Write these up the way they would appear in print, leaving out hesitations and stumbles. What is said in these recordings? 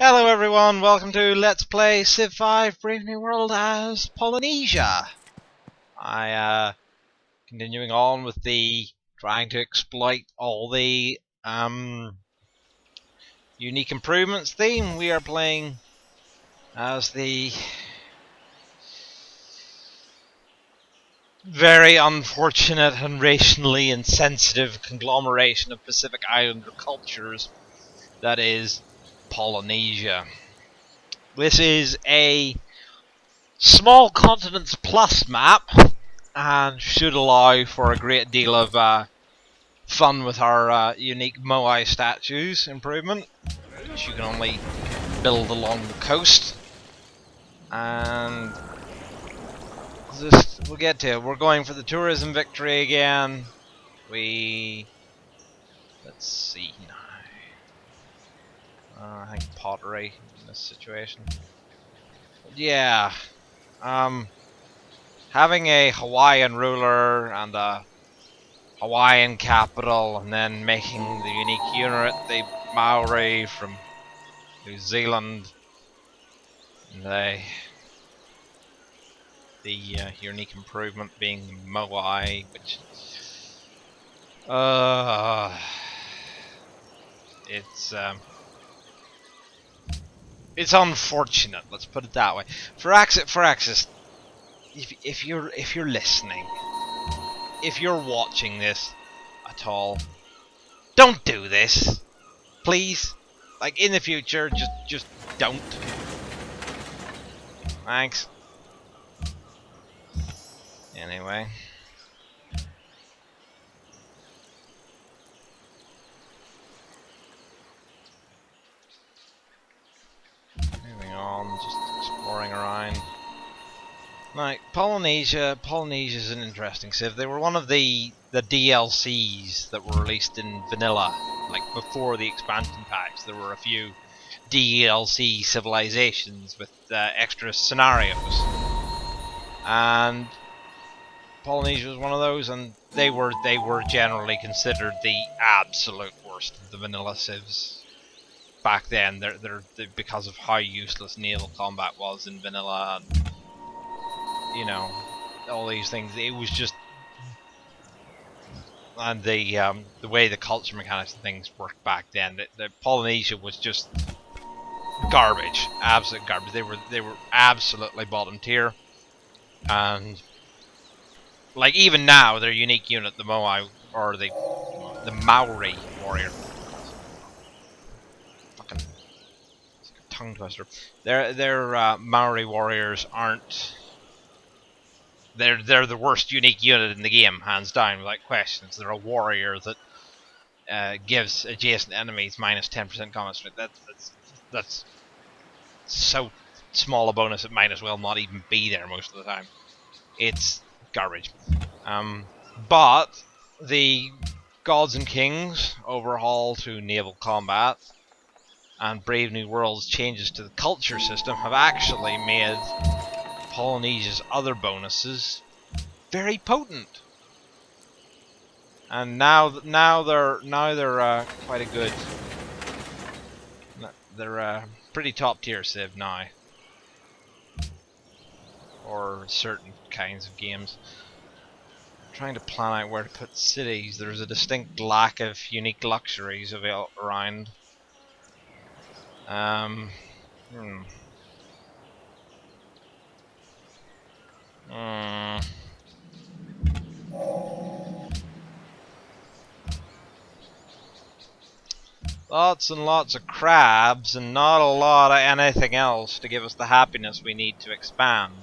Hello everyone, welcome to Let's Play Civ 5 Brave New World as Polynesia. Continuing on with the trying to exploit all the unique improvements theme. We are playing as the very unfortunate and racially insensitive conglomeration of Pacific Islander cultures that is Polynesia. This is a small continents plus map and should allow for a great deal of fun with our unique Moai Statues improvement, which you can only build along the coast. And we'll get to it. We're going for the tourism victory again. Let's see now. I think pottery in this situation. But yeah. Having a Hawaiian ruler and a Hawaiian capital, and then making the unique unit the Maori from New Zealand, and the unique improvement being the Moai, which it's unfortunate. Let's put it that way. For Axis, if you're listening, if you're watching this at all, don't do this, please. Like, in the future, just don't. Thanks. Anyway. Moving on, just exploring around. Like, Polynesia's an interesting civ. They were one of the DLCs that were released in vanilla. Like, before the expansion packs, there were a few DLC civilizations with extra scenarios. And Polynesia was one of those, and they were generally considered the absolute worst of the vanilla civs back then. They're because of how useless naval combat was in vanilla, and you know, all these things. It was just, and the way the culture mechanics and things worked back then. The Polynesia was just garbage, absolute garbage. They were absolutely bottom tier, and like even now, their unique unit, the Moai or the Maori warrior, fucking it's like a tongue twister. Their Maori warriors aren't. They're the worst unique unit in the game, hands down, without questions. They're a warrior that gives adjacent enemies minus 10% combat strength. That's so small a bonus it might as well not even be there most of the time. It's garbage. But the Gods and Kings overhaul to naval combat and Brave New World's changes to the culture system have actually made Polynesia's other bonuses very potent, and now they're quite a good. They're a pretty top tier civ now, or certain kinds of games. I'm trying to plan out where to put cities. There's a distinct lack of unique luxuries around. Lots and lots of crabs and not a lot of anything else to give us the happiness we need to expand.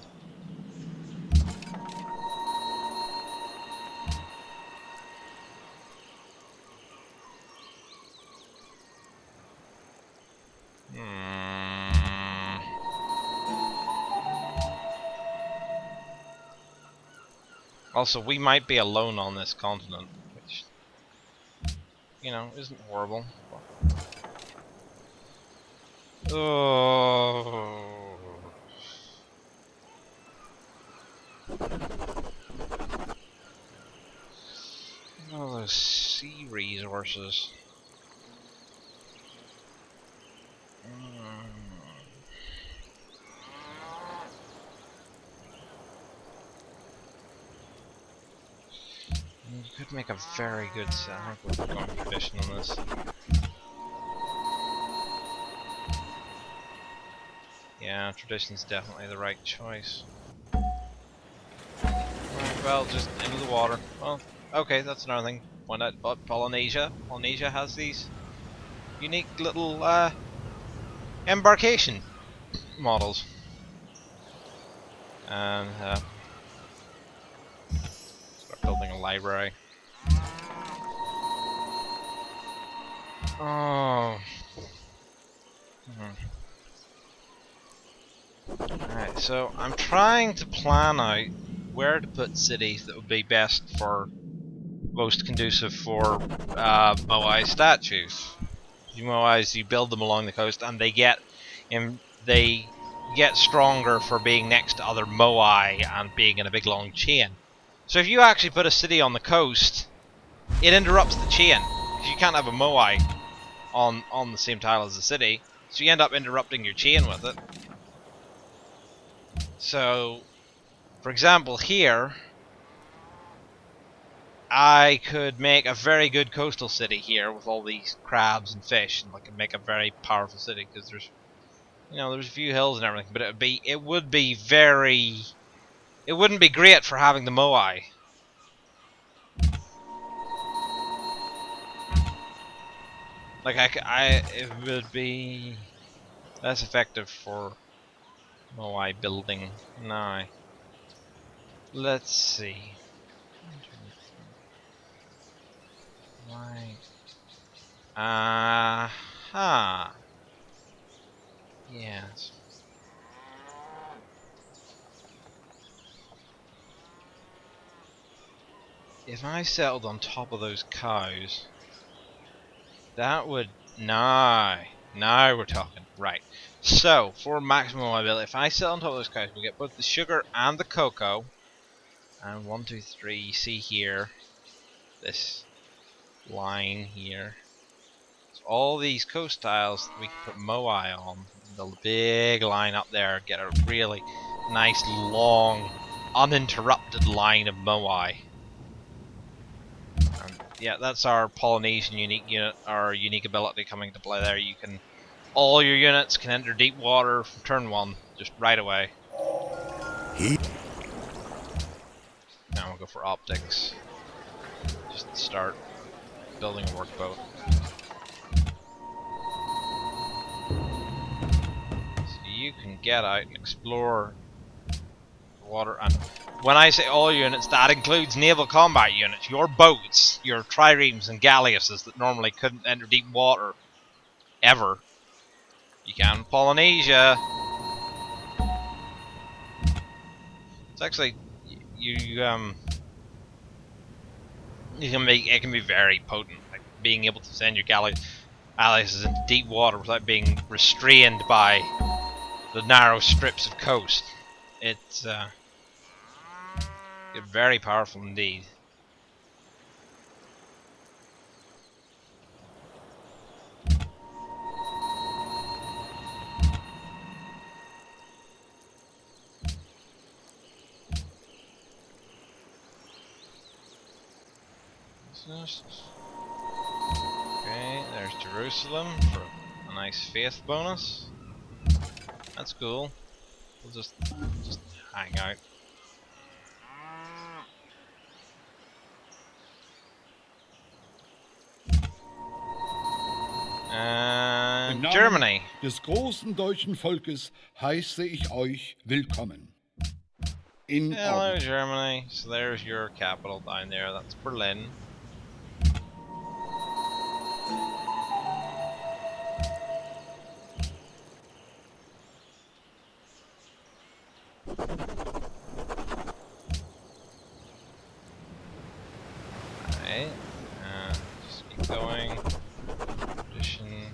Also, we might be alone on this continent, which, you know, isn't horrible. Oh. All those sea resources. would make a very good set. I think we're going tradition on this. Yeah, tradition's definitely the right choice. Right, well, just into the water. Well, okay, that's another thing. Point out, but Polynesia has these unique little embarkation models, and start building a library. Oh. Alright, so I'm trying to plan out where to put cities that would be best for, most conducive for Moai statues. Moais, you build them along the coast, and they get stronger for being next to other Moai and being in a big long chain. So if you actually put a city on the coast, it interrupts the chain because you can't have a Moai on the same tile as the city, so you end up interrupting your chain with it. So, for example, here I could make a very good coastal city here with all these crabs and fish, and I could make a very powerful city because there's, there's a few hills and everything, but it wouldn't be great for having the Moai. Like it would be less effective for Moai building. Now, let's see. Right. Yes. If I settled on top of those cows, that would... Now we're talking. Right. So, for maximum mobility, if I settle on top of those cows, we get both the sugar and the cocoa. And 1, 2, 3, you see here, this line here. So all these coast tiles we can put Moai on. Build a big line up there, get a really nice, long, uninterrupted line of Moai. Yeah, that's our Polynesian unique unit, our unique ability coming to play there. You can, all your units can enter deep water from turn 1, just right away. Now we'll go for optics. Just start building a workboat. So you can get out and explore the water, and when I say all units, that includes naval combat units, your boats, your triremes and galleasses that normally couldn't enter deep water, ever. You can. Polynesia. It's actually, you it can be very potent, like being able to send your galleasses into deep water without being restrained by the narrow strips of coast. It's very powerful indeed. Okay, there's Jerusalem for a nice faith bonus. That's cool. We'll just hang out. And Germany. Des großen deutschen Volkes heiße ich euch willkommen. Hello, Germany. So there's your capital down there. That's Berlin. Alright. Just keep going. Tradition.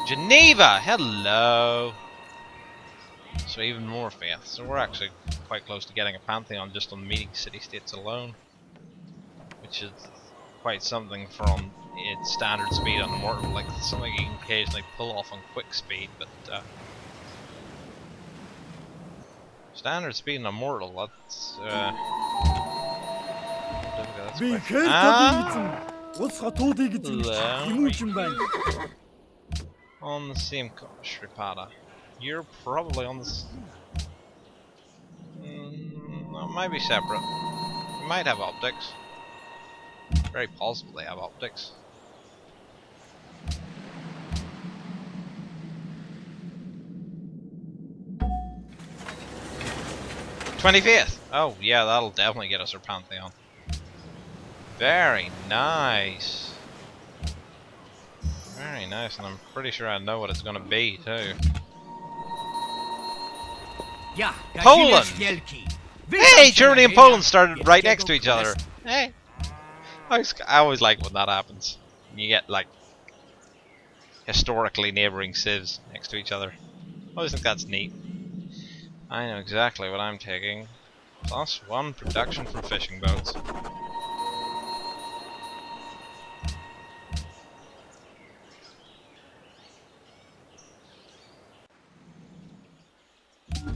Geneva! Hello! So even more faith. So we're actually quite close to getting a pantheon just on meeting city-states alone, which is quite something for on its standard speed on Immortal. Like something you can occasionally pull off on quick speed, but standard speed on Immortal, that's That's quick. Бекер табиғитсің. Ол сатудегі тимучим On the same course, Ripada. You're probably on the. Well, it might be separate. We might have optics. Very possible they have optics. '25th. Oh yeah, that'll definitely get us our Pantheon. Very nice. Very nice, and I'm pretty sure I know what it's gonna be too. Poland! Hey, Germany and Poland started right next to each other. Hey, I always like when that happens. You get like historically neighbouring civs next to each other. I always think that's neat. I know exactly what I'm taking. +1 production from fishing boats.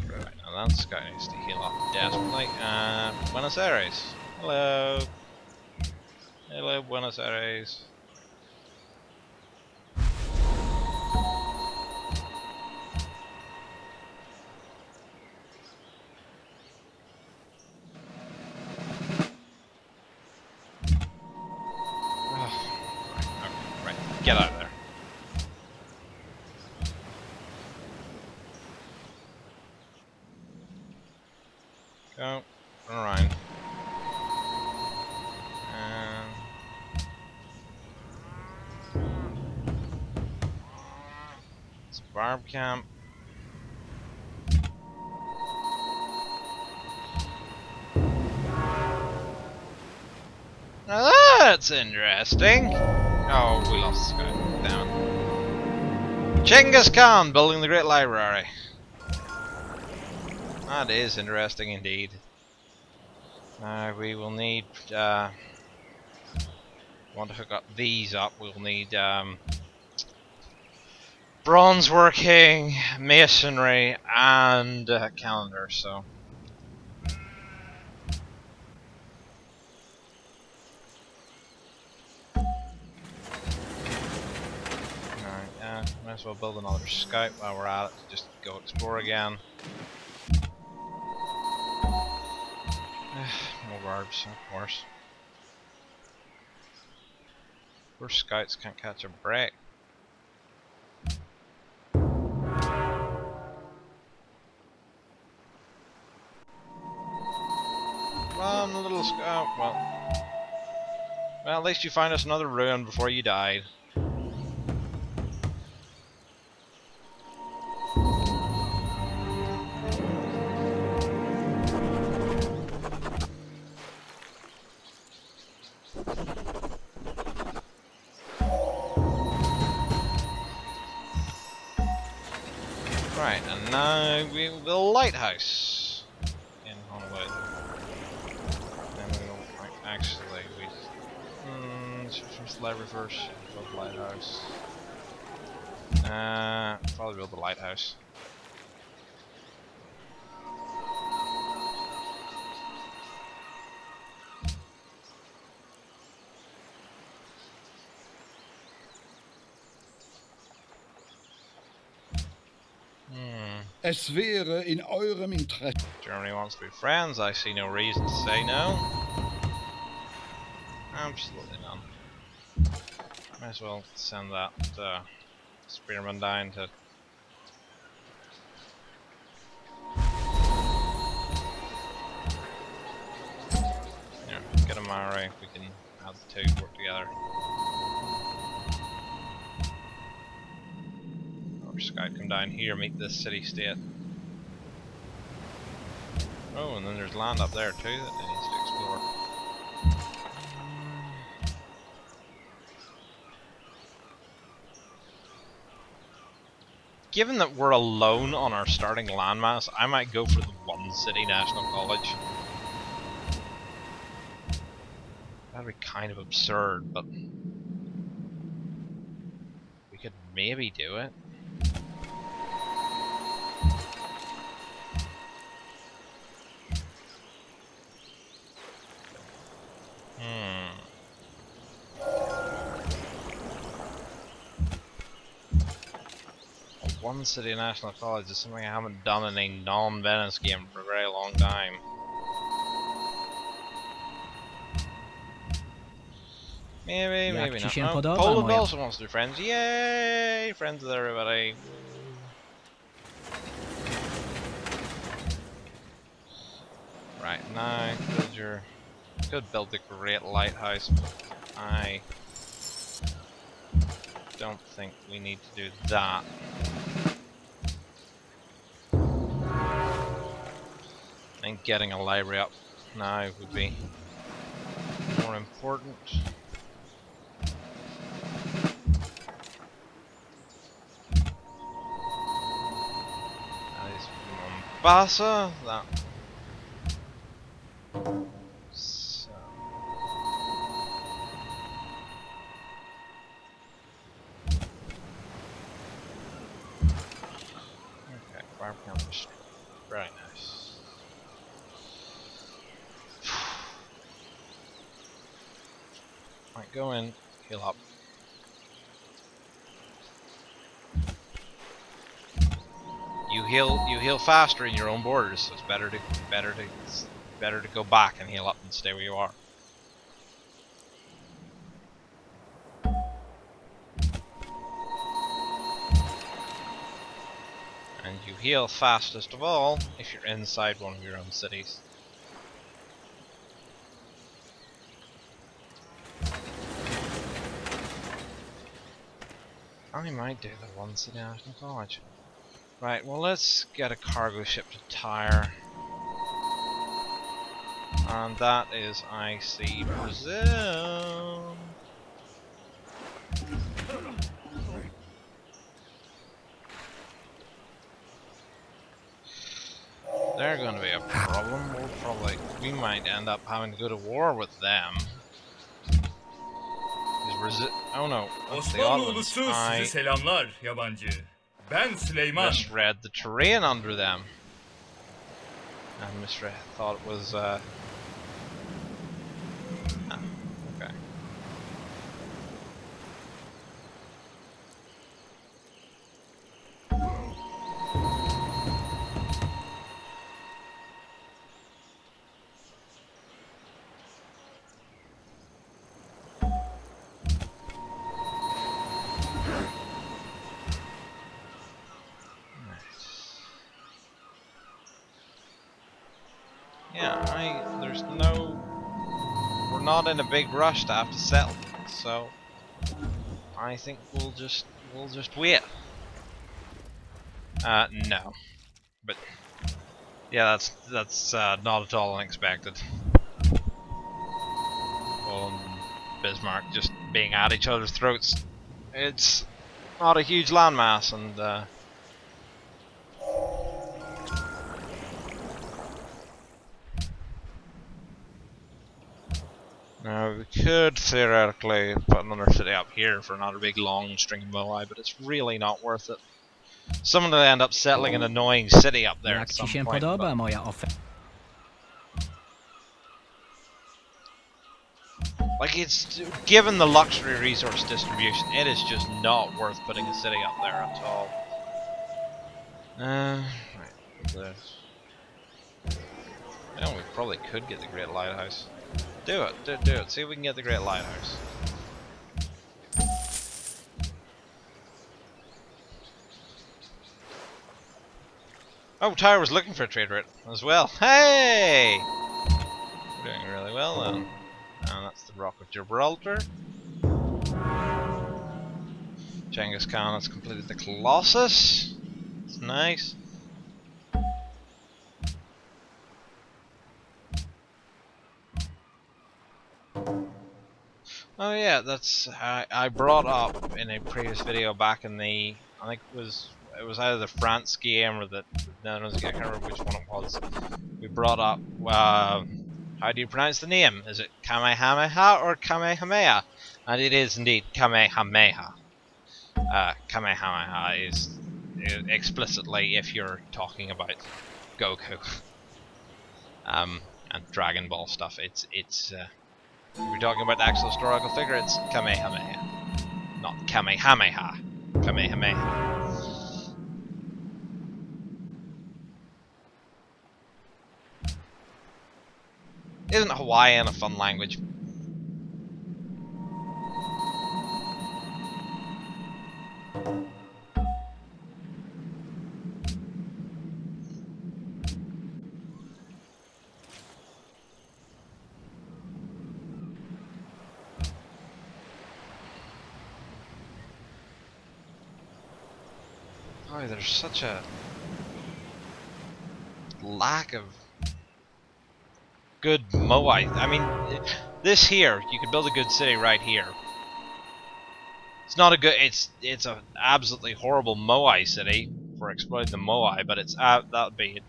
Right, now that guy needs to heal up desperately. Buenos Aires. Hello. Hello, Buenos Aires. Right, get out of there. Go, run around. It's a barb camp. Now that's interesting. Oh, we lost the guy. Damn it. Genghis Khan building the Great Library. That is interesting indeed. We will need. Want to hook up these up? We'll need bronze working, masonry, and a calendar. So. Might as well build another scout while we're at it to just go explore again. More barbs, of course. Poor scouts can't catch a break. Run, little scout. Well, at least you find us another ruin before you died. Right, and now we will build a lighthouse in Honolulu. Then we will actually first library first. Build the lighthouse. Probably build the lighthouse. Es wäre in eurem Interesse. Germany wants to be friends. I see no reason to say no. Absolutely none. Might as well send that spearman down to. Yeah, get a Maori. We can have the two work together. Scout come down here, meet this city-state. Oh, and then there's land up there too that it needs to explore. Given that we're alone on our starting landmass, I might go for the one city national college. That'd be kind of absurd, but we could maybe do it. one city national college is something I haven't done in a non-Venice game for a very long time. Maybe, maybe not. Oh, Poland also wants to do friends. Yay! Friends with everybody. Right, now, could build a great lighthouse, but I don't think we need to do that. I think getting a library up now would be more important. That is Mombasa. That. So. Okay, farm campus. Very nice. Right, go in, heal up. You heal faster in your own borders, so it's better to go back and heal up and stay where you are. And you heal fastest of all if you're inside one of your own cities. I might do the one city national college. Right, well let's get a cargo ship to Tyre. And that is IC Brazil. They're going to be a problem. We might end up having to go to war with them. Oh no, that's the Ottomans. I selamlar yabancı. Ben Süleyman. misread the terrain under them. I thought it was okay. Yeah, we're not in a big rush to have to settle, so I think we'll just wait. No, but yeah, that's not at all unexpected. Poland and Bismarck just being at each other's throats. It's not a huge landmass, and now we could theoretically put another city up here for another big long string of Moai, but it's really not worth it. Someone will end up settling an annoying city up there at some point. Like, it's given the luxury resource distribution, it is just not worth putting a city up there at all. Right. Yeah, we probably could get the Great Lighthouse. Do it. See if we can get the Great Lighthouse. Oh, Tyre was looking for a trade route as well. Hey! We're doing really well then. And that's the Rock of Gibraltar. Genghis Khan has completed the Colossus. It's nice. Oh yeah, that's I brought up in a previous video back in the, I think it was either the France game or the Netherlands game. I can't remember which one it was. We brought up how do you pronounce the name? Is it Kamehameha or Kamehameha? And it is indeed Kamehameha. Kamehameha is explicitly if you're talking about Goku and Dragon Ball stuff. It's if you're talking about the actual historical figure, it's Kamehameha, not Kamehameha. Kamehameha. Isn't Hawaiian a fun language? Boy, there's such a lack of good Moai. I mean, this here, you could build a good city right here. It's not a good. It's a absolutely horrible Moai city for exploiting the Moai, but it's that would be a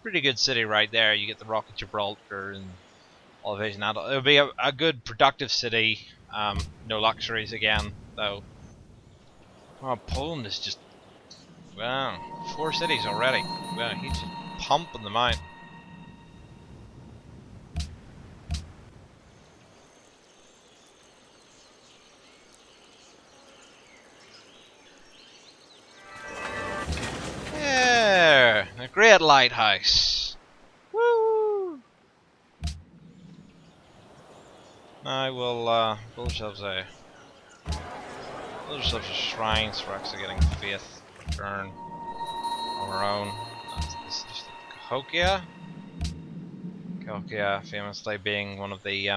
pretty good city right there. You get the Rock of Gibraltar and all of Asian adult. It would be a good productive city. No luxuries again, though. Oh, Poland is just wow. 4 cities already. Wow, he's just pumping them out. Yeah, a great lighthouse. Woo! I will build ourselves a shrine, so we're actually getting faith return on our own. This is just Cahokia. Cahokia famously being one of the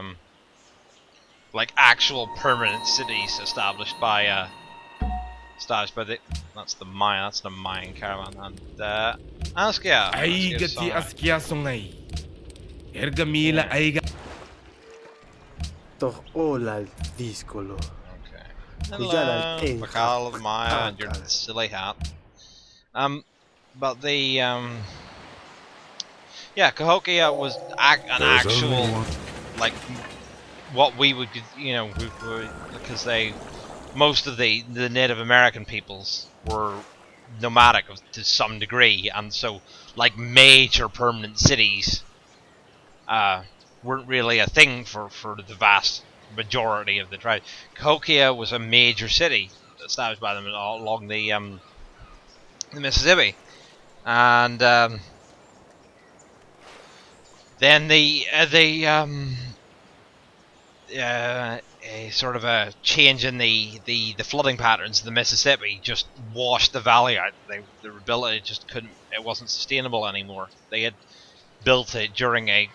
like actual permanent cities established by the that's the Mayan caravan, and Askia. Aigati askia songai. Ergamila aiga. Toch olal discolo. Okay. Hello, Bakal of Maya and your silly hat. But the yeah, Cahokia was an actual like what we would because most of the Native American peoples were nomadic to some degree, and so like major permanent cities weren't really a thing for the vast majority of the tribe. Cahokia was a major city established by them along the Mississippi, and then a sort of a change in the flooding patterns of the Mississippi just washed the valley out. The rebuild just couldn't. It wasn't sustainable anymore. They had built it during a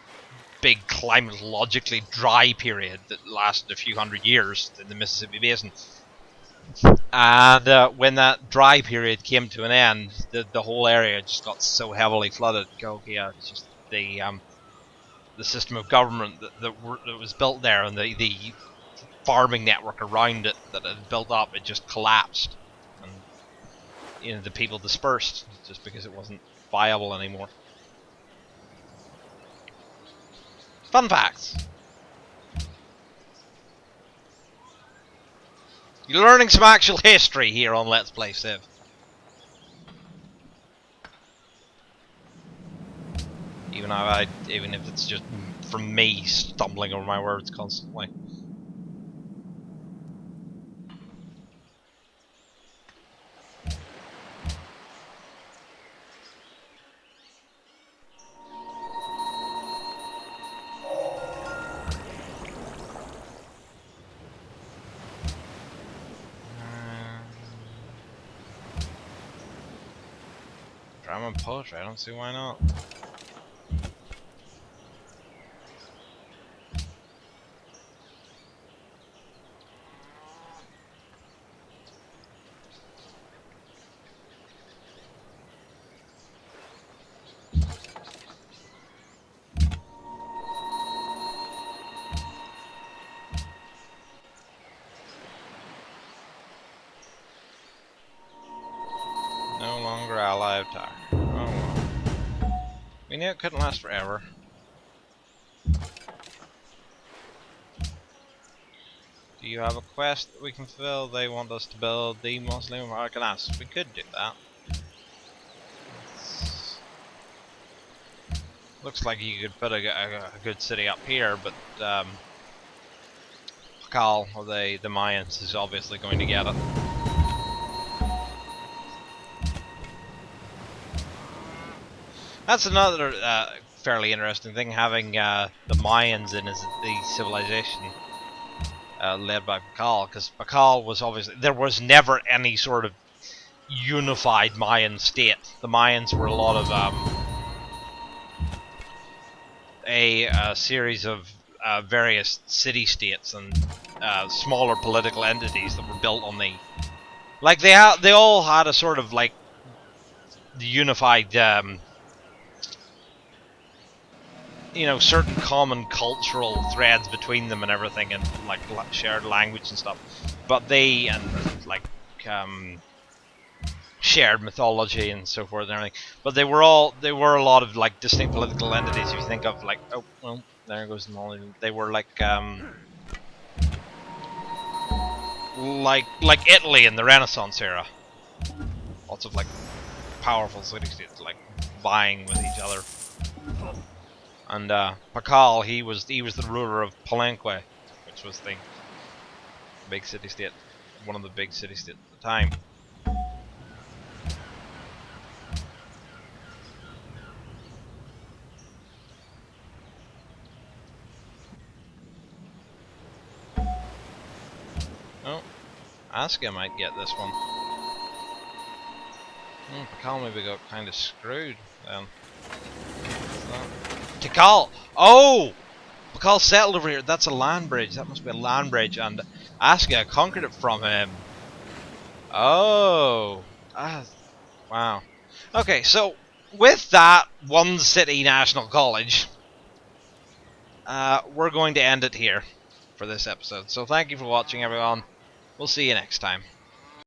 big climatologically dry period that lasted a few hundred years in the Mississippi Basin. And when that dry period came to an end, the whole area just got so heavily flooded. Cahokia, just the system of government that was built there, and the farming network around it that had built up, it just collapsed, and the people dispersed just because it wasn't viable anymore. Fun facts. You're learning some actual history here on Let's Play Civ. Even if it's just from me stumbling over my words constantly. Drama and poetry, I don't see why not. No longer ally of Tar. Oh well. We knew it couldn't last forever. Do you have a quest that we can fill? They want us to build the Muslim Arkanas. We could do that. Looks like you could put a good city up here, but Pakal, or the Mayans, is obviously going to get it. That's another fairly interesting thing, having the Mayans in as the civilization led by Pakal, because Pakal was obviously, there was never any sort of unified Mayan state. The Mayans were a lot of a series of various city-states and smaller political entities that were built on the, like they all had a sort of like unified certain common cultural threads between them and everything, and like shared language and stuff, but they and like shared mythology and so forth and everything, but they were a lot of like distinct political entities. If you think of like, oh well, there goes the knowledge. They were like Italy in the Renaissance era, lots of like powerful city-states like vying with each other. And Pakal, he was the ruler of Palenque, which was the big city-state, one of the big city-states at the time. Oh, Asuka might get this one. Pakal maybe got kind of screwed then. Tikal! Oh! Pakal settled over here. That's a land bridge. That must be a land bridge. And Asuka conquered it from him. Oh. Wow. Okay, so with that one city national college, we're going to end it here for this episode. So thank you for watching, everyone. We'll see you next time.